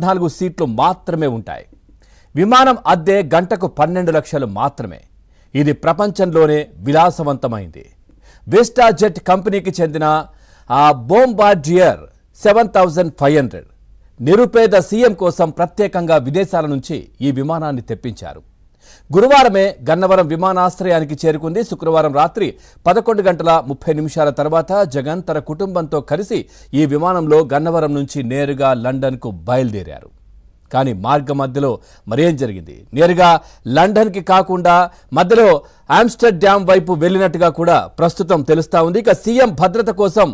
14 సీట్లు మాత్రమే ఉంటాయి. విమానం అద్దె గంటకు 12 లక్షలు మాత్రమే. ఇది ప్రపంచంలోనే విలాసవంతమైంది. విస్టా జెట్ కంపెనీకి చెందిన బొంబార్డియర్ 7500 నిరుపేద సీఎం కోసం ప్రత్యేకంగా విదేశాల నుంచి ఈ విమానాన్ని తెప్పించారు. గురువారమే గన్నవరం విమానాశ్రయానికి చేరుకుంది. శుక్రవారం రాత్రి 11 గంటల 30 నిమిషాల తర్వాత జగన్ తన కుటుంబంతో కలిసి ఈ విమానంలో గన్నవరం నుంచి నేరుగా లండన్కు బయలుదేరారు. కానీ మార్గ మధ్యలో మరేం జరిగింది? నేరుగా లండన్కి కాకుండా మధ్యలో ఆమ్స్టర్డామ్ వైపు వెళ్ళినట్టుగా కూడా ప్రస్తుతం తెలుస్తా ఉంది. ఇక సీఎం భద్రత కోసం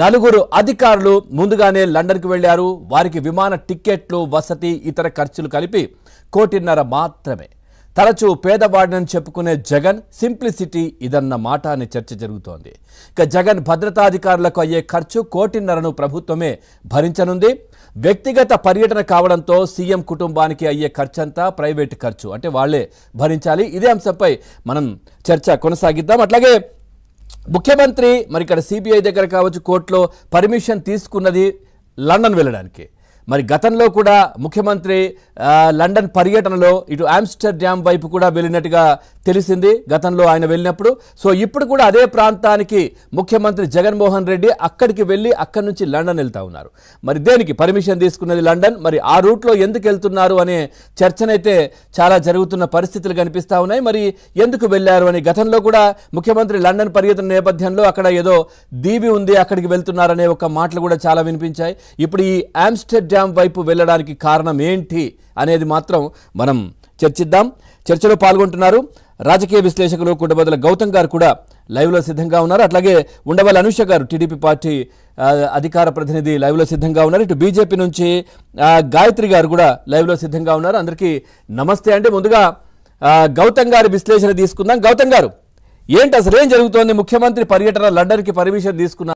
4 అధికారులు ముందుగానే లండన్కి వెళ్లారు. వారికి విమాన టిక్కెట్లు, వసతి, ఇతర ఖర్చులు కలిపి 1.5 కోటి మాత్రమే. తరచూ పేదవాడిని చెప్పుకునే జగన్ సింప్లిసిటీ ఇదన్న మాట అనే చర్చ జరుగుతోంది. ఇక జగన్ భద్రతాధికారులకు అయ్యే ఖర్చు 1.5 కోటిను ప్రభుత్వమే భరించనుంది. వ్యక్తిగత పర్యటన కావడంతో సీఎం కుటుంబానికి అయ్యే ఖర్చంతా ప్రైవేటు ఖర్చు, అంటే వాళ్లే భరించాలి. ఇదే అంశంపై మనం చర్చ కొనసాగిద్దాం. అట్లాగే ముఖ్యమంత్రి మరి ఇక్కడ సిబిఐ దగ్గర కావచ్చు, కోర్టులో పర్మిషన్ తీసుకున్నది లండన్ వెళ్ళడానికి. మరి గతంలో కూడా ముఖ్యమంత్రి లండన్ పర్యటనలో ఇటు ఆమ్స్టర్డామ్ వైపు కూడా వెళ్ళినట్టుగా తెలిసింది గతంలో ఆయన వెళ్ళినప్పుడు. సో ఇప్పుడు కూడా అదే ప్రాంతానికి ముఖ్యమంత్రి జగన్మోహన్ రెడ్డి అక్కడికి వెళ్ళి అక్కడి నుంచి లండన్ వెళ్తా ఉన్నారు. మరి దేనికి పర్మిషన్ తీసుకున్నది లండన్? మరి ఆ రూట్లో ఎందుకు వెళ్తున్నారు అనే చర్చనైతే చాలా జరుగుతున్న పరిస్థితులు కనిపిస్తూ ఉన్నాయి. మరి ఎందుకు వెళ్ళారు అని గతంలో కూడా ముఖ్యమంత్రి లండన్ పర్యటన నేపథ్యంలో అక్కడ ఏదో దీవి ఉంది, అక్కడికి వెళ్తున్నారనే ఒక మాటలు కూడా చాలా వినిపించాయి. ఇప్పుడు ఈ ఆమ్స్టర్డామ్ వైపు వెళ్ళడానికి కారణం ఏంటి అనేది మాత్రం మనం చర్చిద్దాం. చర్చలో పాల్గొంటున్నారు రాజకీయ విశ్లేషకులు కుండబద్దల గౌతమ్ గారు కూడా లైవ్లో సిద్ధంగా ఉన్నారు. అట్లాగే ఉండవల్లి అనుష గారు టీడీపీ పార్టీ అధికార ప్రతినిధి లైవ్లో సిద్ధంగా ఉన్నారు. ఇటు బీజేపీ నుంచి గాయత్రి గారు కూడా లైవ్లో సిద్ధంగా ఉన్నారు. అందరికీ నమస్తే అండి. ముందుగా గౌతమ్ గారి విశ్లేషణ తీసుకుందాం. గౌతమ్ గారు, ఏంటి అసలు ఏం జరుగుతోంది? ముఖ్యమంత్రి పర్యటన లండన్కి పర్మిషన్ తీసుకున్నారు.